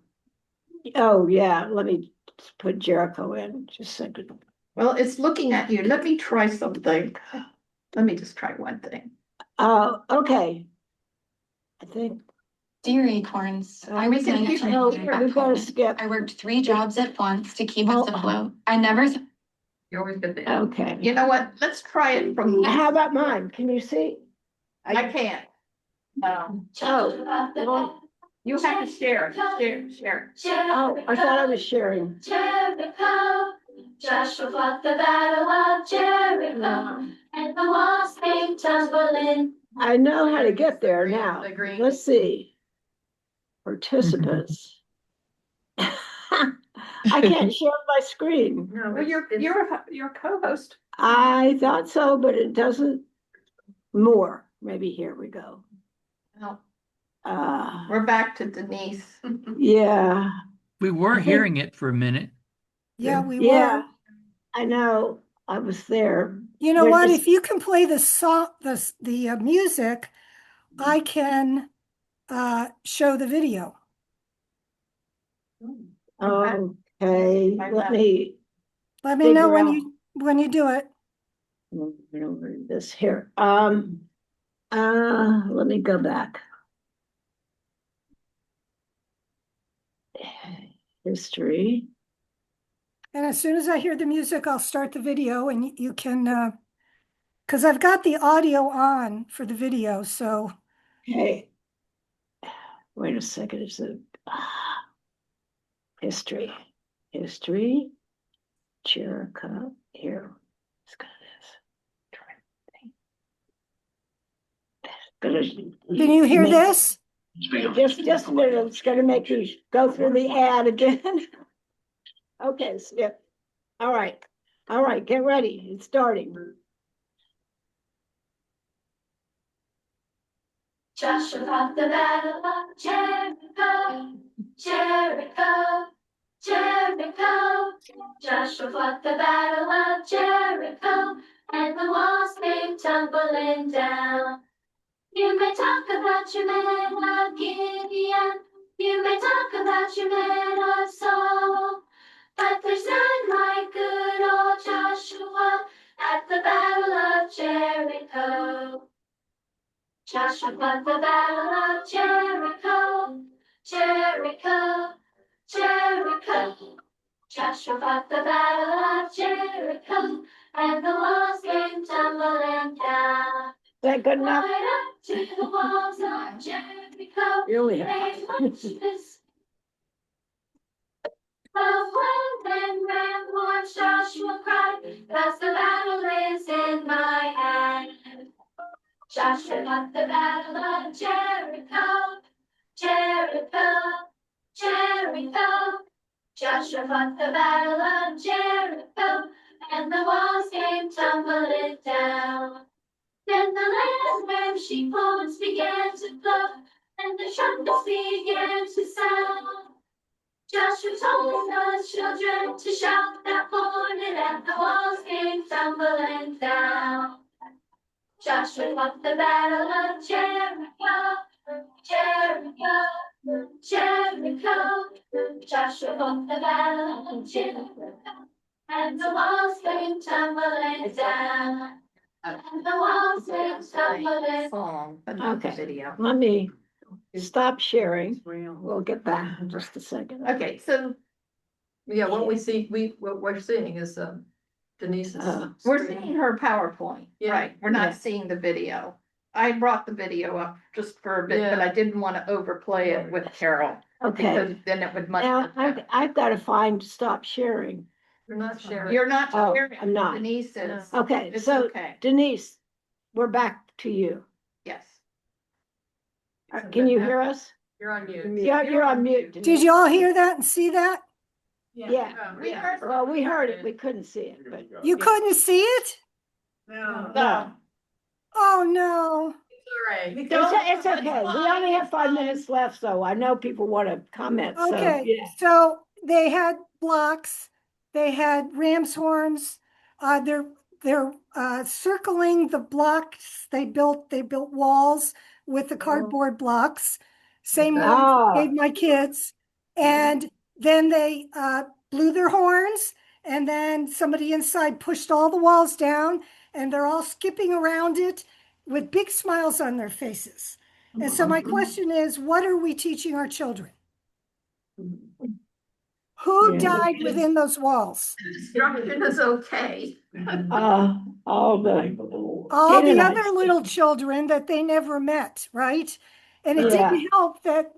A: Oh, yeah, let me put Jericho in just a second.
E: Well, it's looking at you. Let me try something. Let me just try one thing.
A: Okay. I think.
H: Dear Acorns, I was
E: we can
H: 19
E: hear-
H: when I got
A: we better
H: COVID.
A: skip.
H: I worked 3 jobs at once to keep us afloat. I never
E: You always get the.
A: Okay.
E: You know what? Let's try it from.
A: How about mine? Can you see?
E: I can't.
A: Oh, well,
E: You have to share it. Share.
A: oh, I thought I was sharing.
H: Jericho, Joshua fought the battle of Jericho,
A: No.
H: and the walls came tumbling.
A: I know how to get there now.
E: The green.
A: Let's see. Participants. I can't share my screen.
E: Well, you're a co-host.
A: I thought so, but it doesn't. More. Maybe here we go.
E: No,
A: Uh,
E: we're back to Denise.
A: yeah,
F: We were
A: I think-
F: hearing it for a minute.
B: Yeah, we
A: yeah,
B: were.
A: I know. I was there.
B: You know
A: We're
B: what?
A: just-
B: If you can play the song, the music, I can show the video.
A: Okay, let me
B: Let me know
A: Figure
B: when
A: out.
B: you do it.
A: move it over to this here. Let me go back. History.
B: And as soon as I hear the music, I'll start the video and you can, because I've got the audio on for the video. So
A: Okay. Wait a second. It's a history. History. Jericho. Here. Let's go to this.
B: can you hear this?
A: Just a minute. It's gonna make you go through the ad again. Okay, skip. All right. Get ready. It's starting.
H: Joshua fought the battle of Jericho, Jericho, Jericho. Joshua fought the battle of Jericho, and the walls came tumbling down. You may talk about your men of Gideon, you may talk about your men of Saul, but there's none like good old Joshua at the battle of Jericho. Joshua fought the battle of Jericho, Jericho, Jericho. Joshua fought the battle of Jericho, and the walls came tumbling down.
A: Is that good enough?
H: Right up to the walls of Jericho,
A: You only have
H: they
A: 5 minutes.
H: marched this. But when ram horns Joshua cried, "Thus the battle is in my hand." Joshua fought the battle of Jericho, Jericho, Jericho. Joshua fought the battle of Jericho, and the walls came tumbling down. Then the last ram sheep horns began to blow, and the trumpets began to sound. Joshua told the children to shout that morning, and the walls came tumbling down. Joshua fought the battle of Jericho, Jericho, Jericho. Joshua fought the battle of Jericho, and the walls came tumbling down. And the walls came tumbling.
E: Song, but not the
A: Okay.
E: video.
A: Let me stop sharing. We'll get back in just a second.
E: Okay, so
I: Yeah, what we see, what we're seeing is Denise's.
E: we're
I: screen.
E: seeing her PowerPoint,
I: Yeah.
E: right? We're not
A: Yeah.
E: seeing the video. I brought the video up just for a bit, but
I: Yeah.
E: I didn't want to overplay it with Carol.
A: Okay.
E: Because then it would much.
A: Now, I've got to find stop sharing.
I: You're not sharing.
E: You're not
A: Oh,
E: sharing.
A: I'm not.
E: Denise is.
A: Okay,
E: It's
A: so
E: okay.
A: Denise, we're back to you.
E: Yes.
A: Can you hear us?
I: You're on mute.
A: You're on mute.
B: Did
A: Denise.
B: you all hear that and see that?
A: Yeah.
E: We heard.
A: Well, we heard it. We couldn't see it, but.
B: You couldn't see it?
E: No.
B: Oh, no.
A: It's okay. We only have 5 minutes left, so I know people want to comment, so.
B: Okay,
A: yeah.
B: so they had blocks, they had ram's horns, they're circling the blocks, they built walls, with the cardboard blocks, same ones
A: Ah.
B: gave my kids. And then they blew their horns, and then somebody inside pushed all the walls down, and they're all skipping around it with big smiles on their faces. And so my question is, what are we teaching our children? Who died within those walls?
E: Destruction is okay.
A: All the
B: All the
A: Canaanites.
B: other little children that they never met, right? And it
A: Yeah.
B: didn't help that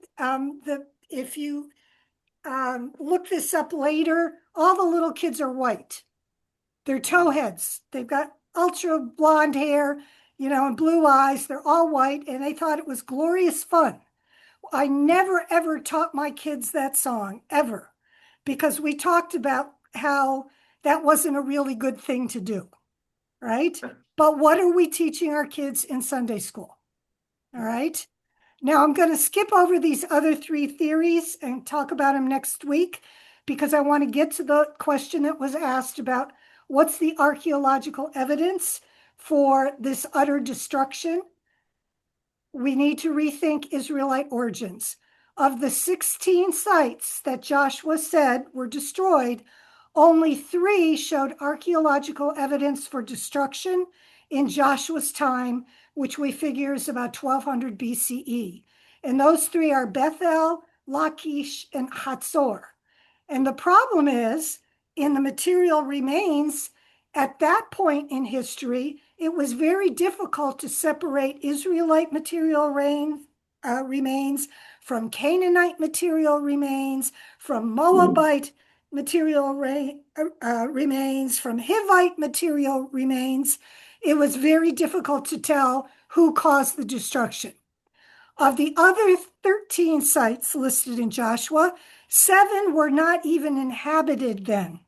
B: if you look this up later, all the little kids are white. They're towheads. They've got ultra blonde hair, and blue eyes. They're all white, and they thought it was glorious fun. I never, ever taught my kids that song, ever, because we talked about how that wasn't a really good thing to do, right? But what are we teaching our kids in Sunday school? All right. Now I'm going to skip over these other 3 theories and talk about them next week, because I want to get to the question that was asked about what's the archaeological evidence for this utter destruction. We need to rethink Israelite origins. Of the 16 sites that Joshua said were destroyed, only 3 showed archaeological evidence for destruction in Joshua's time, which we figure is about 1200 BCE. And those 3 are Bethel, Lachish, and Hatzor. And the problem is, in the material remains, at that point in history, it was very difficult to separate Israelite material remains from Canaanite material remains, from Moabite material remains, from Hivite material remains. It was very difficult to tell who caused the destruction. Of the other 13 sites listed in Joshua, 7 were not even inhabited then.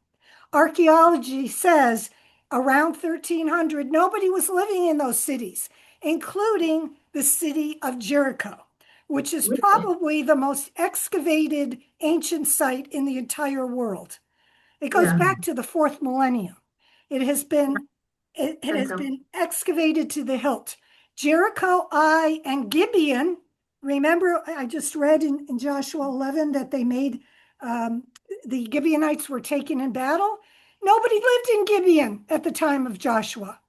B: Archaeology says around 1300, nobody was living in those cities, including the city of Jericho, which is probably the most excavated ancient site in the entire world. It goes back to the 4th millennium. It has been excavated to the hilt. Jericho, Ai, and Gibeon. Remember, I just read in Joshua 11 that they made the Gibeonites were taken in battle. Nobody lived in Gibeon at the time of Joshua.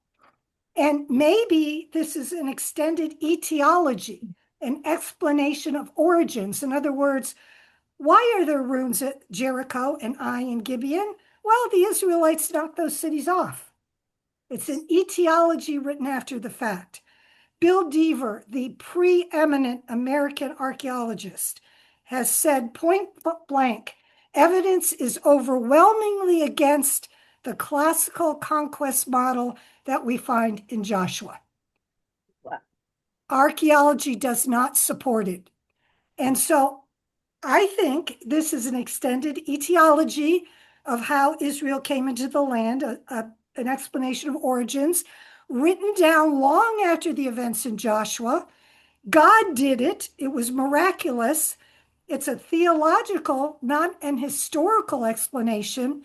B: And maybe this is an extended etiology, an explanation of origins. In other words, why are there ruins at Jericho and Ai and Gibeon? Well, the Israelites knocked those cities off. It's an etiology written after the fact. Bill Deaver, the preeminent American archaeologist, has said point blank, evidence is overwhelmingly against the classical conquest model that we find in Joshua. Archaeology does not support it. And so I think this is an extended etiology of how Israel came into the land, an explanation of origins, written down long after the events in Joshua. God did it. It was miraculous. It's a theological, not an historical explanation.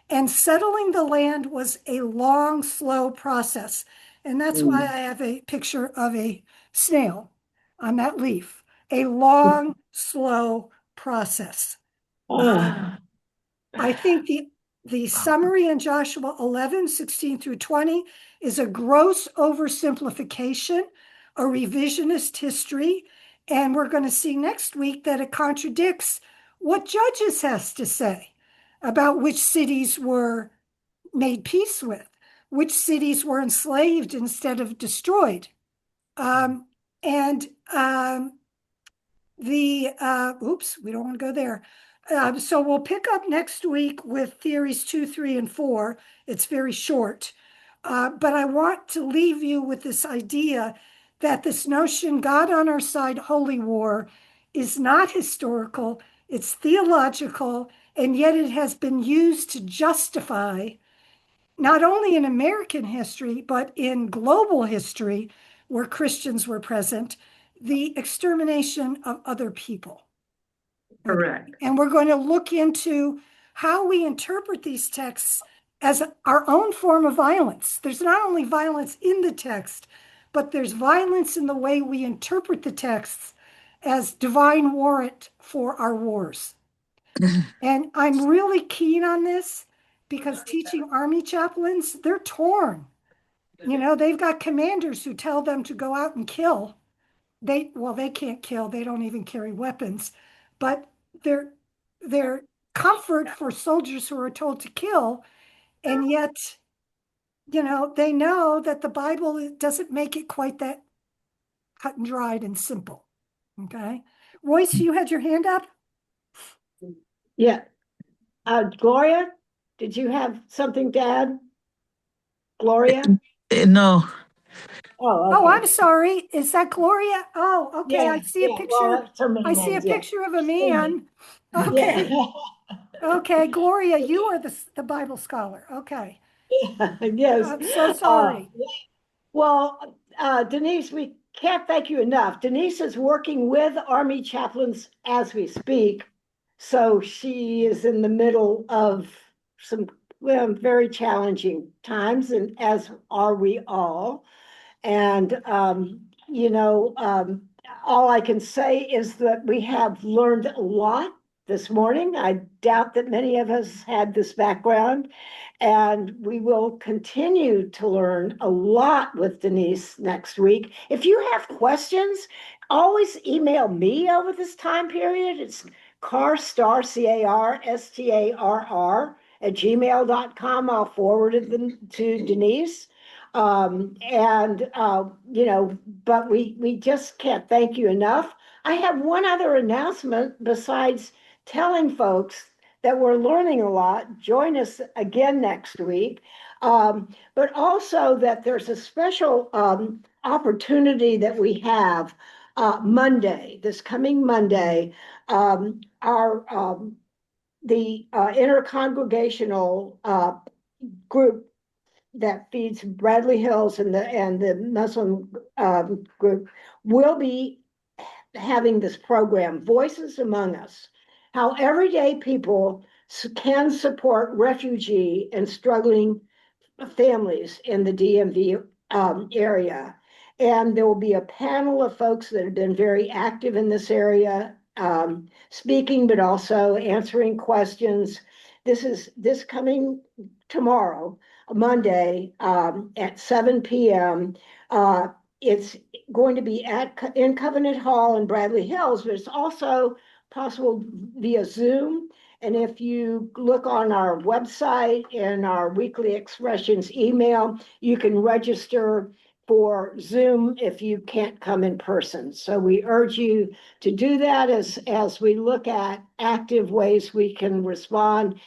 B: And settling the land was a long, slow process. And that's why I have a picture of a snail on that leaf. A long, slow process. I think the summary in Joshua 11, 16 through 20 is a gross oversimplification, a revisionist history. And we're going to see next week that it contradicts what Judges has to say about which cities were made peace with, which cities were enslaved instead of destroyed. Oops, we don't want to go there. So we'll pick up next week with theories 2, 3, and 4. It's very short. But I want to leave you with this idea that this notion, God on our side, holy war, is not historical, it's theological, and yet it has been used to justify, not only in American history, but in global history, where Christians were present, the extermination of other people.
E: Correct.
B: And we're going to look into how we interpret these texts as our own form of violence. There's not only violence in the text, but there's violence in the way we interpret the texts as divine warrant for our wars. And I'm really keen on this because teaching army chaplains, they're torn. You know, they've got commanders who tell them to go out and kill. They can't kill, they don't even carry weapons, but they're comfort for soldiers who are told to kill, and yet, you know, they know that the Bible doesn't make it quite that cut and dried and simple. Okay. Royce, you had your hand up?
A: Yeah. Gloria, did you have something to add? Gloria?
F: No.
B: Oh, I'm sorry. Is that Gloria? Oh, okay.
A: Yeah,
B: I see a
A: yeah,
B: picture.
A: well, that's her main
B: I see a
A: name, yeah.
B: picture of a man. Okay.
A: Yeah.
B: Okay, Gloria, you are the Bible scholar. Okay.
A: Yes.
B: I'm so sorry.
A: Well, Denise, we can't thank you enough. Denise is working with Army chaplains as we speak. So she is in the middle of some very challenging times, and as are we all. And, all I can say is that we have learned a lot this morning. I doubt that many of us had this background, and we will continue to learn a lot with Denise next week. If you have questions, always email me over this time period. It's carstar, CARSTARR @gmail.com. I'll forward them to Denise. But we just can't thank you enough. I have one other announcement besides telling folks that we're learning a lot. Join us again next week. But also that there's a special opportunity that we have Monday, this coming Monday. The intercongregational group that feeds Bradley Hills and the Muslim group will be having this program, Voices Among Us, how everyday people can support refugee and struggling families in the DMV area. And there will be a panel of folks that have been very active in this area, speaking, but also answering questions. This coming tomorrow, Monday, at 7 p.m. It's going to be in Covenant Hall in Bradley Hills, but it's also possible via Zoom. And if you look on our website and our Weekly Expressions email, you can register for Zoom if you can't come in person. So we urge you to do that as we look at active ways we can respond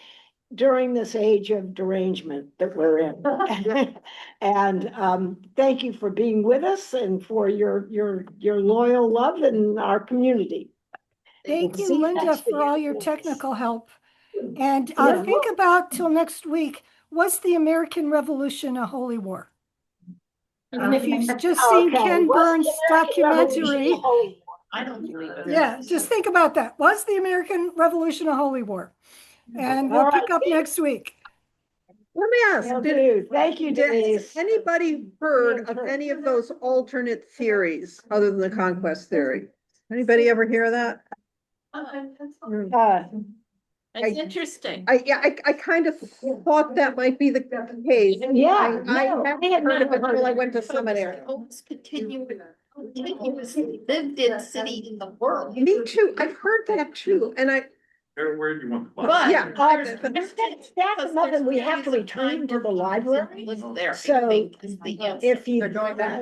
A: during this age of derangement that we're in. And thank you for being with us and for your loyal love in our community.
B: Thank you, Linda, for all your technical help. And
A: Yeah.
B: think about till next week, was the American Revolution a holy war? And if you've just seen Ken Burns' documentary,
E: I don't believe it.
B: yeah, just think about that. Was the American Revolution a holy war? And we'll
A: All right.
B: pick up next week.
C: Let me ask,
A: Thank you,
C: has
A: Denise.
C: anybody heard of any of those alternate theories other than the conquest theory? Anybody ever hear that?
E: It's interesting.
C: I kind of thought that might be the case.
A: Yeah,
C: I
A: no,
C: haven't
A: I had
C: heard of it
A: never
C: until I
A: heard
C: went to seminary.
E: Continuously lived in city in the world.
C: Me too. I've heard that too. And
G: Where do you want?
E: But
C: yeah.
A: That's nothing we have to return to the library.
E: Live there.
A: So
E: I think is the answer.
A: if you
I: They're going back.